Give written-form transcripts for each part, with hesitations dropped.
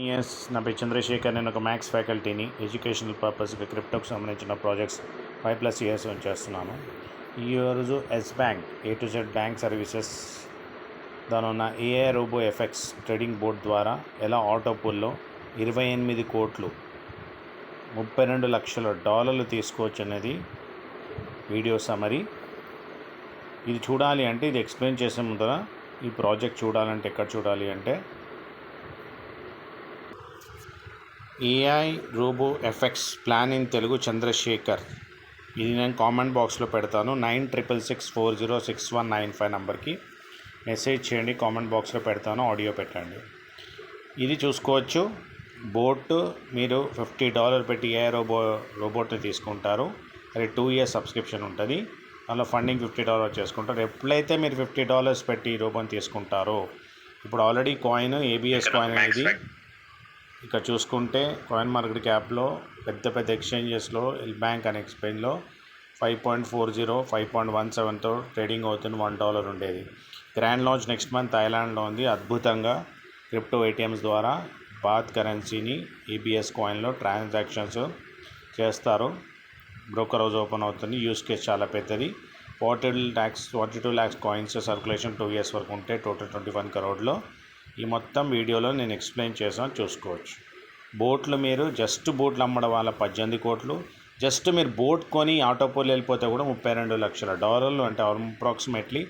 Yes నా పేరు చంద్రశేఖర్. నేను ఒక మ్యాథ్స్ ఫ్యాకల్టీని. ఎడ్యుకేషనల్ పర్పస్గా క్రిప్టోకి సంబంధించిన ప్రాజెక్ట్స్ 5+ ఇయర్స్ నుంచి చేస్తున్నాను. ఈరోజు Yes Bank A to Z bank services దాని ఉన్న AI robo effects trading board ద్వారా ఎలా ఆటో పూల్లో 28 కోట్లు $32 లక్షల తీసుకోవచ్చు అనేది వీడియో సమరీ. ఇది చూడాలి అంటే, ఇది ఎక్స్ప్లెయిన్ చేసే ముందర ఈ ప్రాజెక్ట్ చూడాలంటే ఎక్కడ చూడాలి అంటే AI robo effects plan in Telugu Chandrasekhar. ఇది నేను కామెంట్ బాక్స్లో పెడతాను. 9666406195 నెంబర్కి మెసేజ్ చేయండి. కామెంట్ బాక్స్లో పెడతాను, ఆడియో పెట్టండి. ఇది చూసుకోవచ్చు. బోట్ మీరు $50 పెట్టి AI రోబోట్ని తీసుకుంటారు. అది 2 years సబ్స్క్రిప్షన్ ఉంటుంది. అందులో ఫండింగ్ $50 చేసుకుంటారు. ఎప్పుడైతే మీరు $50 పెట్టి ఈ రోబోని తీసుకుంటారో, ఇప్పుడు ఆల్రెడీ కాయిన్ ABS కాయిన్ అనేది ఇక్కడ చూసుకుంటే కాయిన్ మార్కెట్ క్యాప్లో పెద్ద ఎక్స్చేంజెస్లో ఎల్ బ్యాంక్ అనే ఎక్స్చేంజ్లో 5.40 5.17తో ట్రేడింగ్ అవుతున్న $1 ఉండేది. గ్రాండ్ లాంచ్ నెక్స్ట్ మంత్ థాయిలాండ్లో ఉంది. అద్భుతంగా క్రిప్టో ATMs ద్వారా బాత్ కరెన్సీని ABS కాయిన్లో ట్రాన్సాక్షన్స్ చేస్తారు. బ్రోకర్ హౌస్ ఓపెన్ అవుతుంది. యూస్ కేస్ చాలా పెద్దది. 42 lakhs కాయిన్స్ సర్క్యులేషన్ 2 years వరకు ఉంటే టోటల్ 21 crore. ఈ మొత్తం వీడియోలో నేను ఎక్స్ప్లెయిన్ చేసాను, చూసుకోవచ్చు. బోట్లు మీరు జస్ట్ బోట్లు అమ్మడం వల్ల 18 కోట్లు, జస్ట్ మీరు బోట్ కొని ఆటో పూల్ వెళ్ళిపోతే కూడా $32 లక్షల అంటే అప్రాక్సిమేట్లీ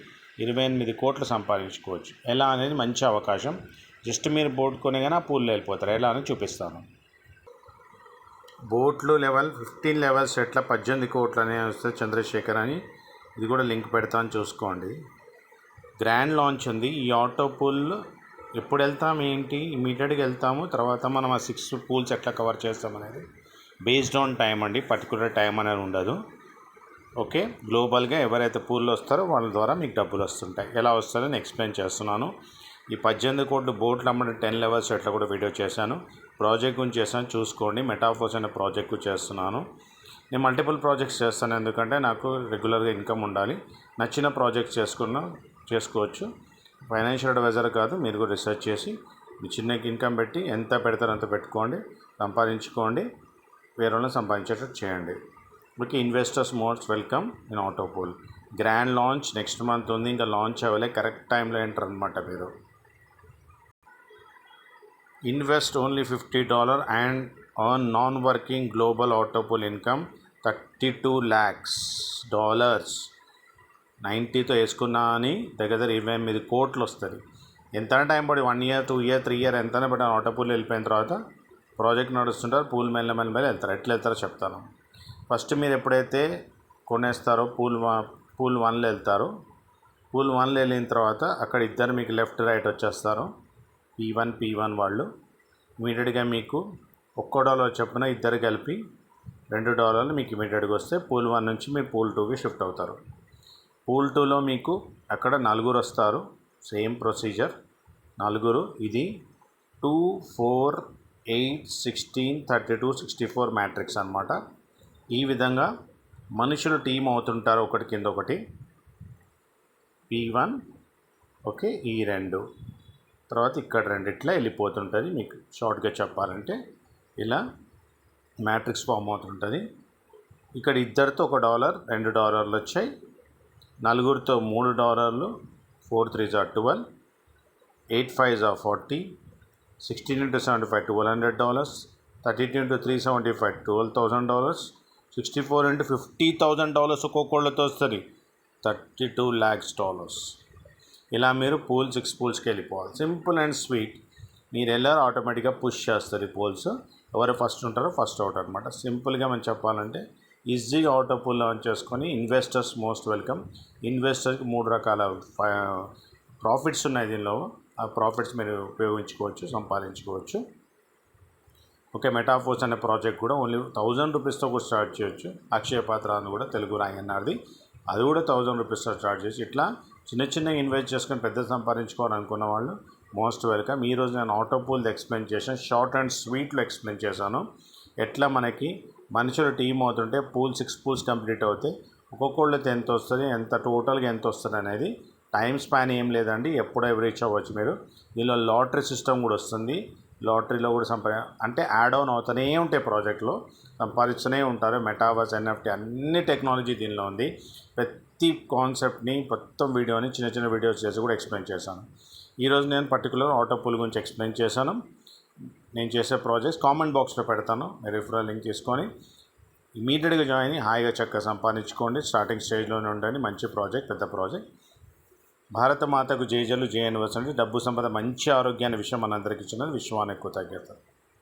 28 కోట్లు సంపాదించుకోవచ్చు. ఎలా అనేది మంచి అవకాశం. జస్ట్ మీరు బోట్ కొని కానీ ఆ పూల్లో వెళ్ళిపోతారు. ఎలా అని చూపిస్తాను. బోట్లు లెవెల్ 15 లెవెల్స్ ఎట్లా 18 కోట్లు అనేది వస్తుంది చంద్రశేఖర్ అని. ఇది కూడా లింక్ పెడతాను, చూసుకోండి. గ్రాండ్ లాంచ్ ఉంది. ఈ ఆటో పూల్ ఎప్పుడు వెళ్తాం ఏంటి, ఇమీడియట్గా వెళ్తాము. తర్వాత మనం ఆ 6 పూల్స్ ఎట్లా కవర్ చేస్తాం అనేది బేస్డ్ ఆన్ టైం అండి. పర్టికులర్ టైం అనేది ఉండదు. ఓకే, గ్లోబల్గా ఎవరైతే పూల్లో వస్తారో వాళ్ళ ద్వారా మీకు డబ్బులు వస్తుంటాయి. ఎలా వస్తుందని ఎక్స్ప్లెయిన్ చేస్తున్నాను. ఈ 18 కోట్లు బోట్లు అమ్మడం 10 లెవెల్స్ ఎట్లా కూడా వీడియో చేశాను. ప్రాజెక్ట్ గురించి చేశాను, చూసుకోండి. మెటాఫోర్స్ అనే ప్రాజెక్ట్ చేస్తున్నాను. నేను మల్టిపుల్ ప్రాజెక్ట్స్ చేస్తాను, ఎందుకంటే నాకు రెగ్యులర్గా ఇన్కమ్ ఉండాలి. నచ్చిన ప్రాజెక్ట్స్ చేసుకోవచ్చు. ఫైనాన్షియల్ అడ్వైజర్ కాదు, మీరు కూడా రీసెర్చ్ చేసి మీ చిన్న ఇన్కమ్ పెట్టి ఎంత పెడతారో అంత పెట్టుకోండి, సంపాదించుకోండి, వేరే వాళ్ళని సంపాదించేటట్టు చేయండి. Okay, investors most welcome in auto pool. Grand launch next month ఉంది. ఇంకా లాంచ్ అవ్వలే, కరెక్ట్ టైంలో ఎంటర్ అనమాట. మీరు invest only $50 and earn non-working global auto pool income $32 lakhs. 90తో వేసుకున్నా అని దగ్గర 28 కోట్లు వస్తుంది. ఎంత టైం పడి 1 year 2 year 3 year ఎంతనే పడి ఆటో పూల్ వెళ్ళిపోయిన తర్వాత ప్రాజెక్ట్ నడుస్తుంటారు. పూల్ మెల్ల వెళ్తారు. ఎట్లా వెళ్తారో చెప్తాను. ఫస్ట్ మీరు ఎప్పుడైతే కొనేస్తారో పూల్ 1లో వెళ్తారు. పూల్ 1లో వెళ్ళిన తర్వాత అక్కడ ఇద్దరు మీకు లెఫ్ట్ రైట్ వచ్చేస్తారు. P1 వాళ్ళు ఇమీడియట్గా మీకు $1 చొప్పున ఇద్దరు కలిపి $2 మీకు ఇమీడియట్గా వస్తే పూల్ 1 నుంచి మీరు పూల్ 2కి షిఫ్ట్ అవుతారు. పూల్ 2లో మీకు అక్కడ 4 వస్తారు. Same procedure 4. ఇది 2 4 8 16 32 64 మ్యాట్రిక్స్ అనమాట. ఈ విధంగా మనుషులు టీం అవుతుంటారు, ఒకటి కింద ఒకటి. P1 ఓకే, ఈ 2 తర్వాత ఇక్కడ 2 ఇట్లా వెళ్ళిపోతుంటుంది. మీకు షార్ట్గా చెప్పాలంటే ఇలా మ్యాట్రిక్స్ ఫామ్ అవుతుంటుంది. ఇక్కడ ఇద్దరితో $1 $2 వచ్చాయి. 4తో $3, 4 3s are 12, 8 5s are 40, 16 into 75 $1,200, 32 into 375 $12,000, 64 into $50,000 ఒక్కొక్కళ్ళతో వస్తుంది $32 lakhs. ఇలా మీరు పూల్ 6 పూల్స్కి వెళ్ళిపోవాలి. Simple and sweet. మీరు వెళ్ళారు, ఆటోమేటిక్గా పుష్ చేస్తారు ఈ పూల్స్. ఎవరు ఫస్ట్ ఉంటారో ఫస్ట్ అవుట్ అనమాట. సింపుల్గా మనం చెప్పాలంటే ఈజీగా ఆటో పూల్ లాంచ్ చేసుకొని ఇన్వెస్టర్స్ మోస్ట్ వెల్కమ్. ఇన్వెస్టర్కి 3 రకాల ప్రాఫిట్స్ ఉన్నాయి దీనిలో. ఆ ప్రాఫిట్స్ మీరు ఉపయోగించుకోవచ్చు, సంపాదించుకోవచ్చు. ఓకే, మెటాఫోర్స్ అనే ప్రాజెక్ట్ కూడా ఓన్లీ 1000 రూపీస్తో కూడా స్టార్ట్ చేయొచ్చు. అక్షయ పాత్ర అని కూడా తెలుగు రాయన్నారది, అది కూడా 1000 రూపీస్తో స్టార్ట్ చేసి ఇట్లా చిన్న ఇన్వెస్ట్ చేసుకొని పెద్ద సంపాదించుకోవాలనుకున్న వాళ్ళు మోస్ట్ వెల్కమ్. ఈరోజు నేను ఆటో పూల్ ఎక్స్ప్లెయిన్ చేశాను, షార్ట్ అండ్ స్వీట్లో ఎక్స్ప్లెయిన్ చేశాను. ఎట్లా మనకి మనుషులు టీం అవుతుంటే పూల్ 6 పూల్స్ కంప్లీట్ అవుతాయి. ఒక్కొక్కళ్ళతో ఎంత వస్తుంది, ఎంత టోటల్గా ఎంత వస్తుంది అనేది టైం స్పాన్ ఏం లేదండి. ఎప్పుడో రీచ్ అవ్వచ్చు మీరు. దీనిలో లాటరీ సిస్టమ్ కూడా వస్తుంది. లాటరీలో కూడా అంటే యాడ్ ఆన్ అవుతూనే ఉంటాయి ప్రాజెక్టులో, సంపాదిస్తూనే ఉంటారు. మెటావర్స్, ఎన్ఎఫ్టీ అన్ని టెక్నాలజీ దీనిలో ఉంది. ప్రతి కాన్సెప్ట్ని మొత్తం వీడియోని చిన్న చిన్న వీడియోస్ చేసి కూడా ఎక్స్ప్లెయిన్ చేశాను. ఈరోజు నేను పర్టికులర్ ఆటో పూల్ గురించి ఎక్స్ప్లెయిన్ చేశాను. నేను చేసే ప్రాజెక్ట్స్ కామెంట్ బాక్స్లో పెడతాను, మీరు రిఫరల్ లింక్ తీసుకొని ఇమీడియట్గా జాయిన్ అయ్యి హాయిగా చక్కగా సంపాదించుకోండి. స్టార్టింగ్ స్టేజ్లోనే ఉండండి. మంచి ప్రాజెక్ట్, పెద్ద ప్రాజెక్ట్. భారత మాతకు జేజలు, జేఎన్వర్స్ అంటే డబ్బు సంపద, మంచి ఆరోగ్యాన్ని విషయం మనందరికీ ఇచ్చినది. విశ్వానికి కృతజ్ఞత.